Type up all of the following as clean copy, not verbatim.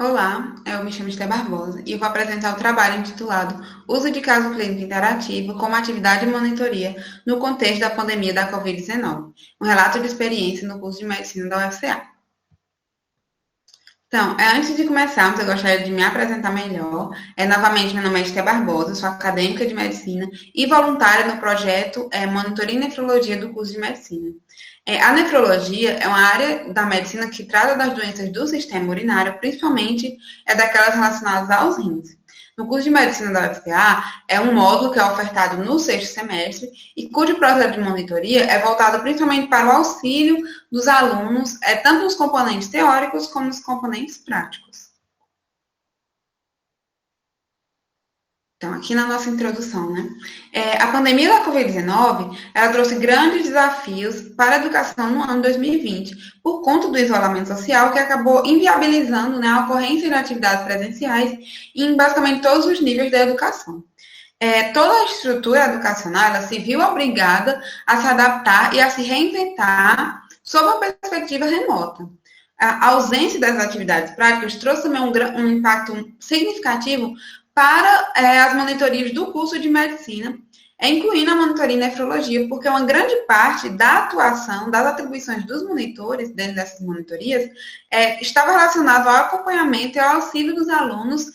Olá, eu me chamo Esté Barbosa e eu vou apresentar o trabalho intitulado Uso de caso clínico interativo como atividade de monitoria no contexto da pandemia da Covid-19, um relato de experiência no curso de medicina da UFCA. Então, antes de começarmos, eu gostaria de me apresentar melhor. Novamente, meu nome é Esté Barbosa, sou acadêmica de medicina e voluntária no projeto Monitoria e Nefrologia do curso de medicina. A nefrologia é uma área da medicina que trata das doenças do sistema urinário, principalmente daquelas relacionadas aos rins. No curso de medicina da UFPA, é um módulo que é ofertado no sexto semestre e cujo projeto de monitoria é voltado principalmente para o auxílio dos alunos, tanto nos componentes teóricos como nos componentes práticos. Então, aqui na nossa introdução, né? A pandemia da Covid-19, ela trouxe grandes desafios para a educação no ano 2020, por conta do isolamento social, que acabou inviabilizando, né, a ocorrência de atividades presenciais em basicamente todos os níveis da educação. Toda a estrutura educacional, ela se viu obrigada a se adaptar e a se reinventar sob a perspectiva remota. A ausência das atividades práticas trouxe também um impacto significativo para as monitorias do curso de medicina, incluindo a monitoria em nefrologia, porque uma grande parte da atuação, das atribuições dos monitores, dentro dessas monitorias, estava relacionado ao acompanhamento e ao auxílio dos alunos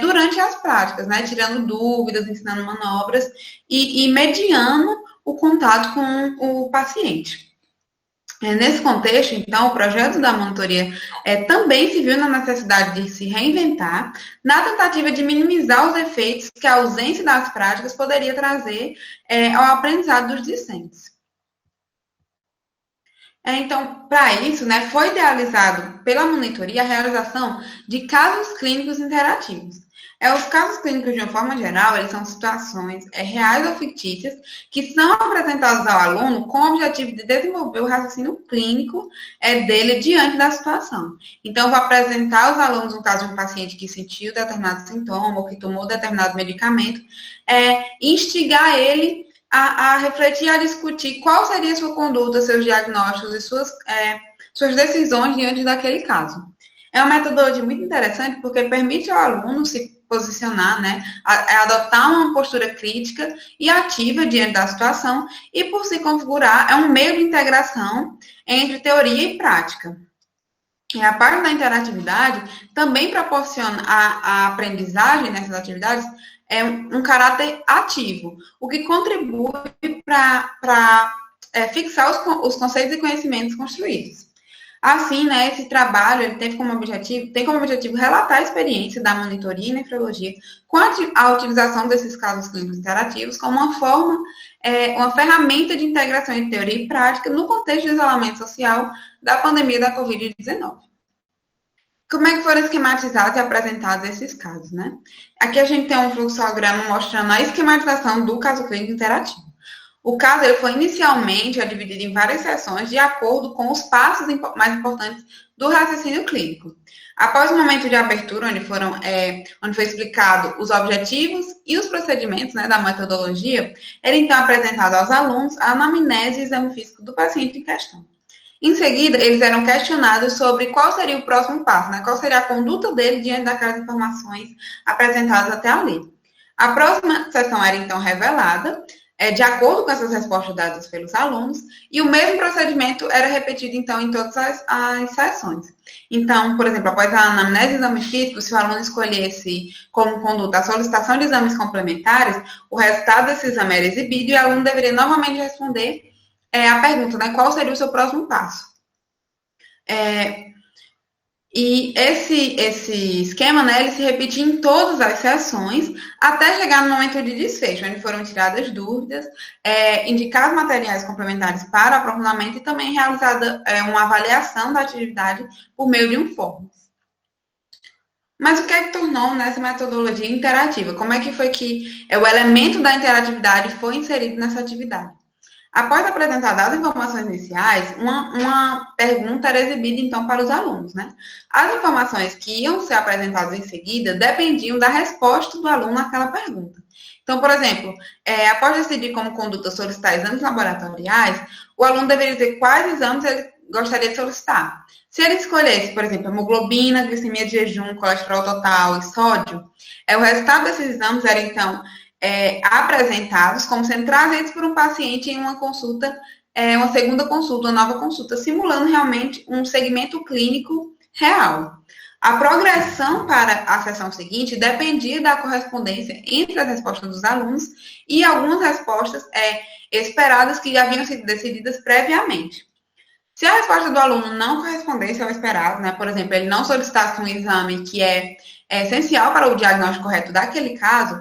durante as práticas, né, tirando dúvidas, ensinando manobras e mediando o contato com o paciente. Nesse contexto, então, o projeto da monitoria também se viu na necessidade de se reinventar, na tentativa de minimizar os efeitos que a ausência das práticas poderia trazer ao aprendizado dos discentes. Então, para isso, né, foi idealizado pela monitoria a realização de casos clínicos interativos. Os casos clínicos, de uma forma geral, eles são situações reais ou fictícias que são apresentados ao aluno com o objetivo de desenvolver o raciocínio clínico dele diante da situação. Então, vou apresentar aos alunos um caso de um paciente que sentiu determinado sintoma ou que tomou determinado medicamento, instigar ele a refletir, a discutir qual seria a sua conduta, seus diagnósticos e suas decisões diante daquele caso. É uma metodologia muito interessante porque permite ao aluno se posicionar, né, adotar uma postura crítica e ativa diante da situação e, por se configurar, é um meio de integração entre teoria e prática. E a parte da interatividade também proporciona a aprendizagem nessas atividades um caráter ativo, o que contribui para fixar os conceitos e conhecimentos construídos. Assim, né, esse trabalho ele tem como objetivo relatar a experiência da monitoria em nefrologia com a utilização desses casos clínicos interativos como uma ferramenta de integração entre teoria e prática no contexto de isolamento social da pandemia da Covid-19. Como é que foram esquematizados e apresentados esses casos, né? Aqui a gente tem um fluxograma mostrando a esquematização do caso clínico interativo. O caso ele foi inicialmente dividido em várias sessões de acordo com os passos mais importantes do raciocínio clínico. Após o momento de abertura, onde foi explicado os objetivos e os procedimentos, né, da metodologia, era então apresentado aos alunos a anamnese e exame físico do paciente em questão. Em seguida, eles eram questionados sobre qual seria o próximo passo, né, qual seria a conduta dele diante daquelas informações apresentadas até ali. A próxima sessão era então revelada, de acordo com essas respostas dadas pelos alunos, e o mesmo procedimento era repetido, então, em todas as sessões. Então, por exemplo, após a anamnese e exame físico, se o aluno escolhesse como conduta a solicitação de exames complementares, o resultado desse exame era exibido e o aluno deveria novamente responder a pergunta, né, qual seria o seu próximo passo. E esse esquema, né, ele se repete em todas as sessões, até chegar no momento de desfecho, onde foram tiradas dúvidas, indicar os materiais complementares para aprofundamento e também realizada uma avaliação da atividade por meio de um fórum. Mas o que é que tornou nessa metodologia interativa? Como é que foi que o elemento da interatividade foi inserido nessa atividade? Após apresentar as informações iniciais, uma pergunta era exibida, então, para os alunos, né? As informações que iam ser apresentadas em seguida dependiam da resposta do aluno àquela pergunta. Então, por exemplo, após decidir como conduta solicitar exames laboratoriais, o aluno deveria dizer quais exames ele gostaria de solicitar. Se ele escolhesse, por exemplo, hemoglobina, glicemia de jejum, colesterol total e sódio, o resultado desses exames eram, então, apresentados como sendo trazidos por um paciente em uma consulta, uma segunda consulta, uma nova consulta, simulando realmente um segmento clínico real. A progressão para a sessão seguinte dependia da correspondência entre as respostas dos alunos e algumas respostas esperadas que já haviam sido decididas previamente. Se a resposta do aluno não correspondesse ao esperado, né, por exemplo, ele não solicitasse um exame que é essencial para o diagnóstico correto daquele caso,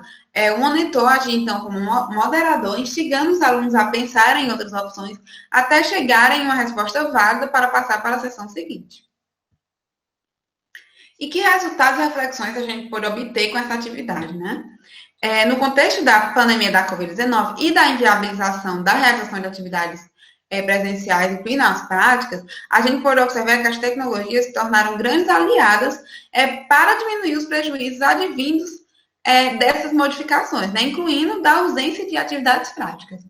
o monitor agia, então, como moderador, instigando os alunos a pensarem em outras opções até chegarem em uma resposta válida para passar para a sessão seguinte. E que resultados e reflexões a gente pôde obter com essa atividade, né? No contexto da pandemia da Covid-19 e da inviabilização da realização de atividades presenciais, incluindo as práticas, a gente pode observar que as tecnologias se tornaram grandes aliadas para diminuir os prejuízos advindos dessas modificações, né? Incluindo da ausência de atividades práticas.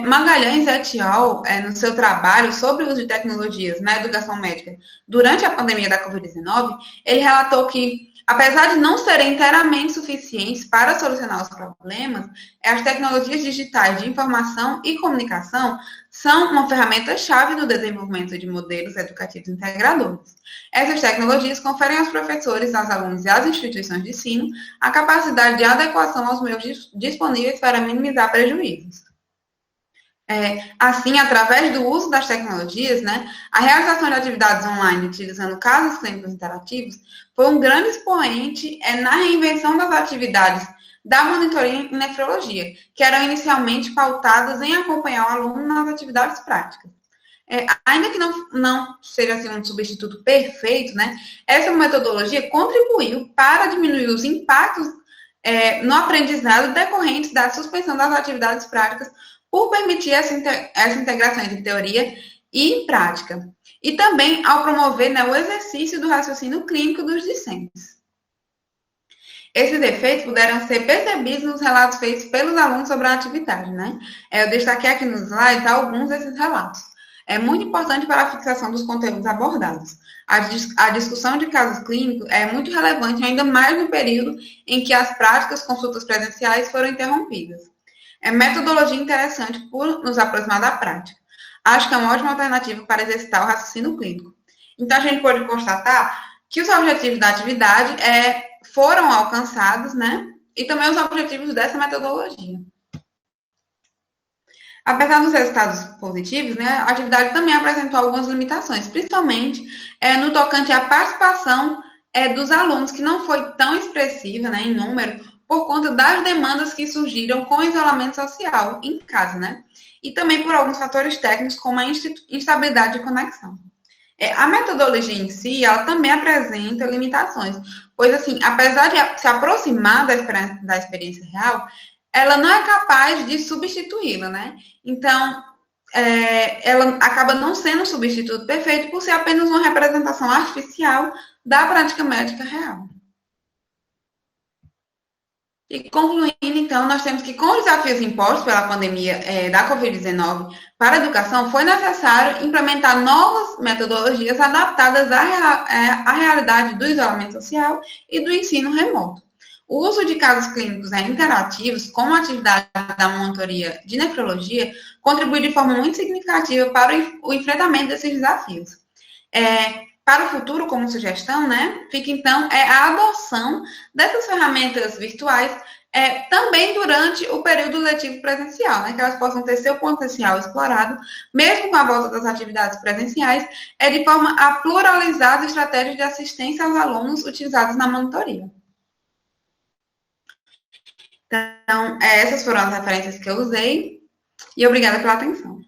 Magalhães et al., no seu trabalho sobre o uso de tecnologias na educação médica durante a pandemia da Covid-19, ele relatou que, apesar de não serem inteiramente suficientes para solucionar os problemas, as tecnologias digitais de informação e comunicação são uma ferramenta-chave no desenvolvimento de modelos educativos integradores. Essas tecnologias conferem aos professores, aos alunos e às instituições de ensino a capacidade de adequação aos meios disponíveis para minimizar prejuízos. Assim, através do uso das tecnologias, né, a realização de atividades online utilizando casos clínicos interativos foi um grande expoente na reinvenção das atividades da monitoria em nefrologia, que eram inicialmente pautadas em acompanhar o aluno nas atividades práticas. Ainda que não seja assim, um substituto perfeito, né, essa metodologia contribuiu para diminuir os impactos no aprendizado decorrentes da suspensão das atividades práticas por permitir essa integração entre teoria e prática. E também ao promover, né, o exercício do raciocínio clínico dos discentes. Esses efeitos puderam ser percebidos nos relatos feitos pelos alunos sobre a atividade, né? Eu destaquei aqui nos slides alguns desses relatos. É muito importante para a fixação dos conteúdos abordados. A discussão de casos clínicos é muito relevante, ainda mais no período em que as práticas, consultas presenciais foram interrompidas. Metodologia interessante por nos aproximar da prática. Acho que é uma ótima alternativa para exercitar o raciocínio clínico. Então, a gente pode constatar que os objetivos da atividade foram alcançados, né? E também os objetivos dessa metodologia. Apesar dos resultados positivos, né, a atividade também apresentou algumas limitações, principalmente no tocante à participação dos alunos, que não foi tão expressiva, né, em número, por conta das demandas que surgiram com o isolamento social em casa, né? E também por alguns fatores técnicos, como a instabilidade de conexão. A metodologia em si, ela também apresenta limitações, pois, assim, apesar de se aproximar da experiência real, ela não é capaz de substituí-la, né? Então, ela acaba não sendo um substituto perfeito por ser apenas uma representação artificial da prática médica real. E concluindo, então, nós temos que, com os desafios impostos pela pandemia da Covid-19 para a educação, foi necessário implementar novas metodologias adaptadas à realidade do isolamento social e do ensino remoto. O uso de casos clínicos interativos, como a atividade da monitoria de nefrologia, contribui de forma muito significativa para o enfrentamento desses desafios. Para o futuro, como sugestão, né, fica então a adoção dessas ferramentas virtuais também durante o período letivo presencial, né, que elas possam ter seu potencial explorado, mesmo com a volta das atividades presenciais, de forma a pluralizar as estratégias de assistência aos alunos utilizadas na monitoria. Então, essas foram as referências que eu usei, e obrigada pela atenção.